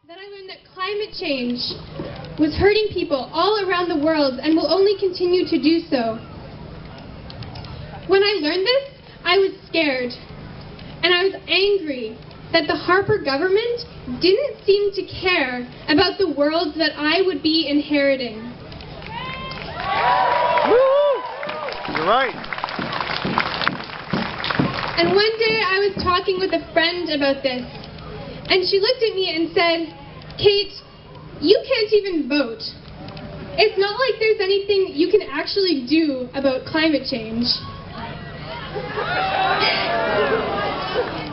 that I learned that climate change was hurting people all around the world and will only continue to do so. When I learned this, I was scared, and I was angry that the Harper government didn't seem to care about the world that I would be inheriting. You're right. And one day I was talking with a friend about this, and she looked at me and said, "Kate, you can't even vote. It's not like there's anything you can actually do about climate change."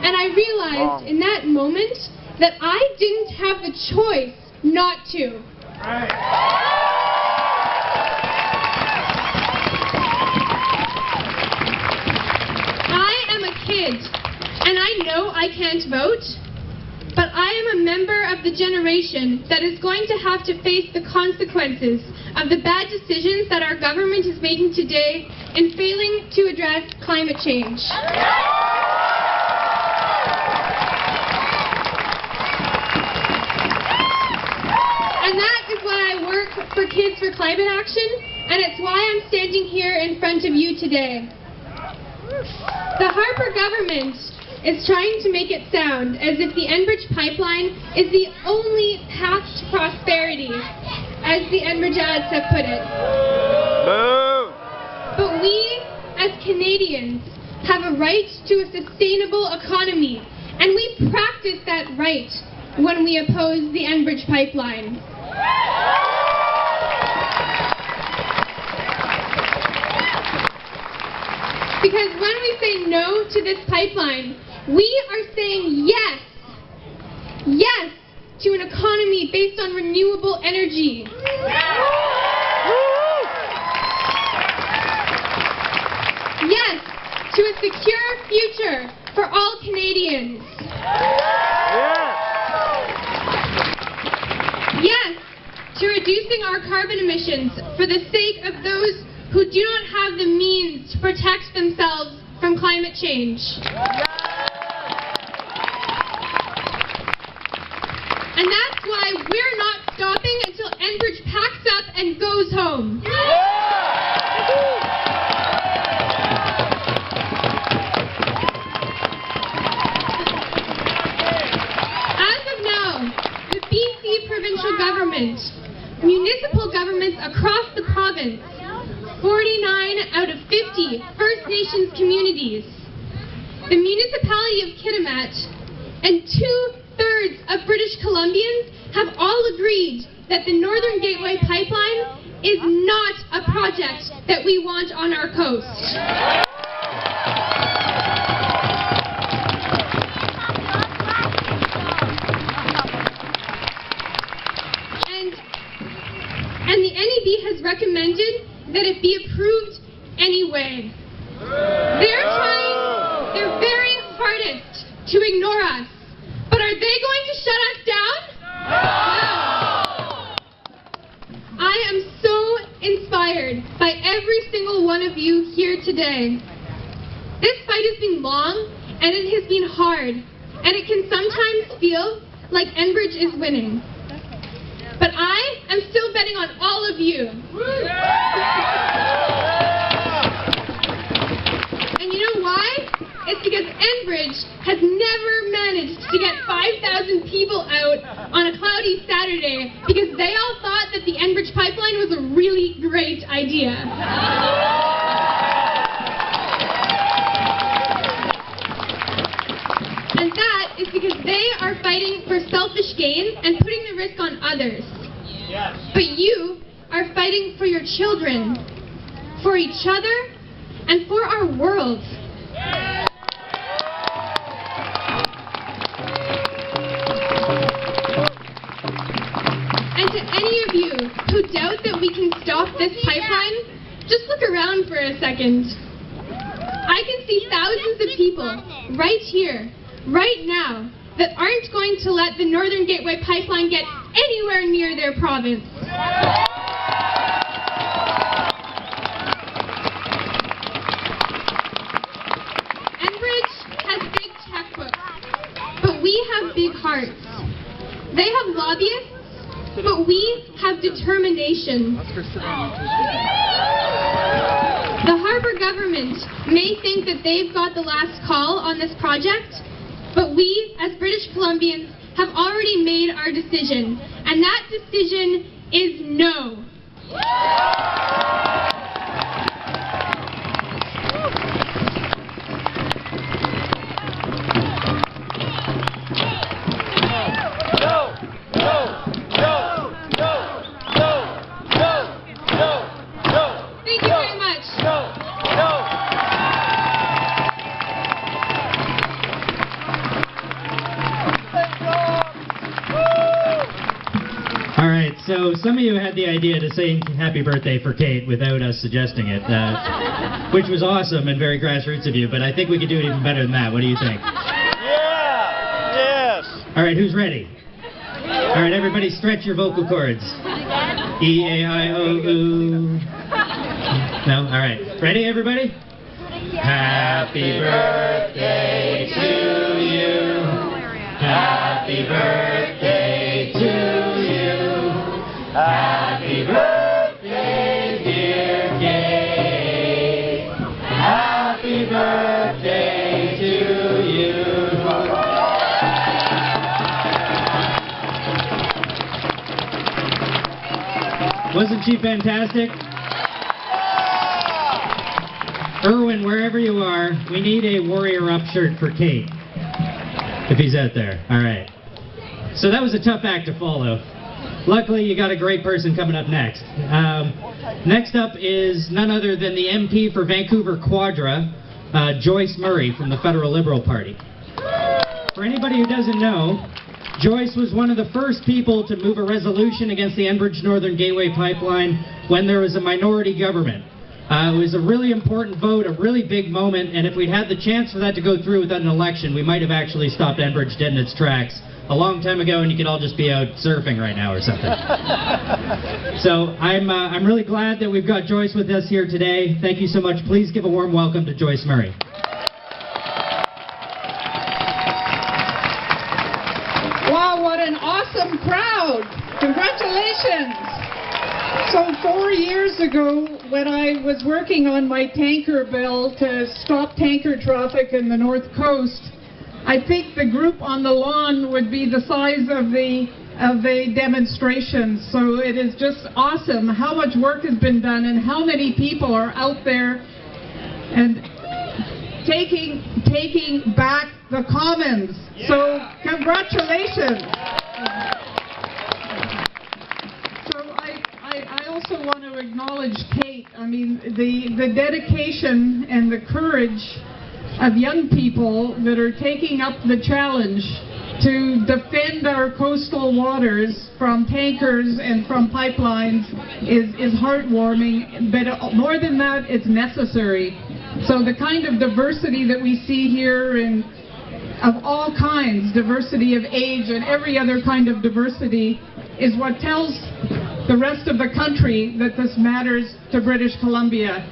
And I realized in that moment that I didn't have the choice not to. I am a kid, and I know I can't vote, but I am a member of the generation that is going to have to face the consequences of the bad decisions that our government is making today in failing to address climate change. And that is why I work for Kids for Climate Action, and it's why I'm standing here in front of you today. The Harper government is trying to make it sound as if the Enbridge pipeline is the only path to prosperity, as the Enbridge ads have put it. Boo! But we, as Canadians, have a right to a sustainable economy, and we practice that right when we oppose the Enbridge pipeline. Because when we say no to this pipeline, we are saying yes, yes to an economy based on renewable energy. Yes to a secure future for all Canadians. Yes to reducing our carbon emissions for the sake of those who do not have the means to protect themselves from climate change. And that's why we're not stopping until Enbridge packs up and goes home. As of now, the BC provincial government, municipal governments across the province, 49 out of 50 First Nations communities, the municipality of Kitimat, and 2/3 of British Columbians have all agreed that the Northern Gateway Pipeline is not a project that we want on our coast. And the NEB has recommended that it be approved anyway. They're trying their very hardest to ignore us. But are they going to shut us down? No. I am so inspired by every single one of you here today. This fight has been long, and it has been hard, and it can sometimes feel like Enbridge is winning. But I am still betting on all of you. And you know why? It's because Enbridge has never managed to get 5,000 people out on a cloudy Saturday because they all thought that the Enbridge pipeline was a really great idea. And that is because they are fighting for selfish gain and putting the risk on others. Yes. But you are fighting for your children, for each other, and for our world. Yes. And to any of you who doubt that we can stop this pipeline, just look around for a second. I can see thousands of people right here, right now, that aren't going to let the Northern Gateway Pipeline get anywhere near their province. Enbridge has big checkbooks, but we have big hearts. They have lobbyists, but we have determination. The Harbour government may think that they've got the last call on this project, but we, as British Columbians, have already made our decision, and that decision is no. Thank you very much. All right, so some of you had the idea to sing Happy Birthday for Kate without us suggesting it, which was awesome and very grassroots of you, but I think we could do it even better than that. What do you think? Yeah! Yes! All right, who's ready? All right, everybody stretch your vocal cords. E-A-I-O-U. No? All right. Ready, everybody? Happy birthday to you. Happy birthday to you. Happy birthday, dear Kate. Happy birthday to you. Wasn't she fantastic? Erwin, wherever you are, we need a Warrior Up shirt for Kate. If he's out there. All right. So that was a tough act to follow. Luckily, you got a great person coming up next. Next up is none other than the MP for Vancouver Quadra, Joyce Murray from the Federal Liberal Party. For anybody who doesn't know, Joyce was one of the first people to move a resolution against the Enbridge Northern Gateway Pipeline when there was a minority government. It was a really important vote, a really big moment, and if we'd had the chance for that to go through without an election, we might have actually stopped Enbridge dead in its tracks a long time ago, and you could all just be out surfing right now or something. So I'm really glad that we've got Joyce with us here today. Thank you so much. Please give a warm welcome to Joyce Murray. Wow, what an awesome crowd! Congratulations! So 4 years ago, when I was working on my tanker bill to stop tanker traffic in the North Coast, I think the group on the lawn would be the size of the demonstration. So it is just awesome how much work has been done and how many people are out there and taking back the commons. Yeah. So congratulations. I also want to acknowledge Kate. I mean, the dedication and the courage of young people that are taking up the challenge to defend our coastal waters from tankers and from pipelines is heartwarming, but more than that, it's necessary. So the kind of diversity that we see here of all kinds, diversity of age and every other kind of diversity, is what tells the rest of the country that this matters to British Columbia.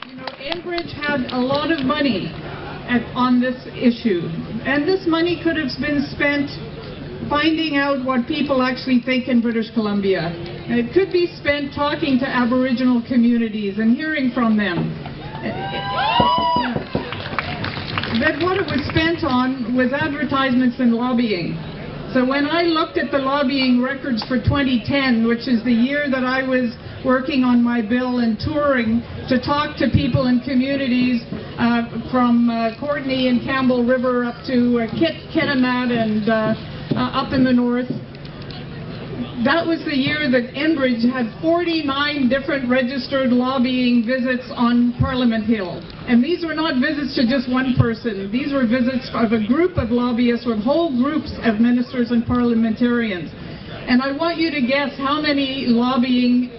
You know, Enbridge had a lot of money on this issue, and this money could have been spent finding out what people actually think in British Columbia. And it could be spent talking to Aboriginal communities and hearing from them. But what it was spent on was advertisements and lobbying. So when I looked at the lobbying records for 2010, which is the year that I was working on my bill and touring to talk to people in communities from Courtenay and Campbell River up to Kitimat and up in the north, that was the year that Enbridge had 49 different registered lobbying visits on Parliament Hill. And these were not visits to just one person. These were visits of a group of lobbyists with whole groups of ministers and parliamentarians. And I want you to guess how many lobbying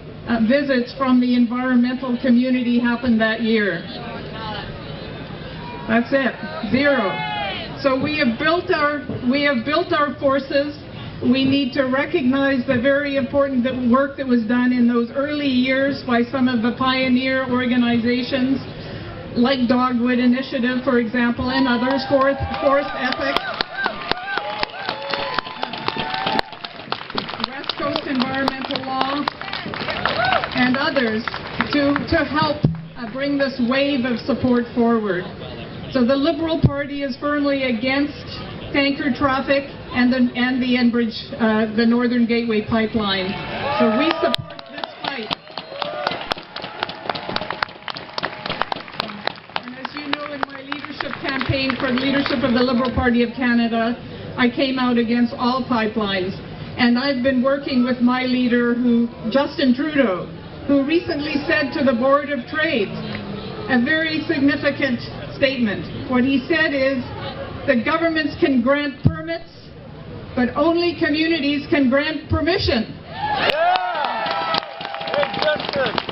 visits from the environmental community happened that year. That's it, 0. So we have built our forces. We need to recognize the very important work that was done in those early years by some of the pioneer organizations. like Dogwood Initiative, for example, and others, forest ethics, West Coast environmental law, and others to help bring this wave of support forward. So the Liberal Party is firmly against tanker traffic and the Enbridge, the Northern Gateway pipeline. So we support this fight. And as you know, in my leadership campaign for the leadership of the Liberal Party of Canada, I came out against all pipelines. And I've been working with my leader, Justin Trudeau, who recently said to the Board of Trade a very significant statement. What he said is, the governments can grant permits, but only communities can grant permission. Yeah! Hey, Justin!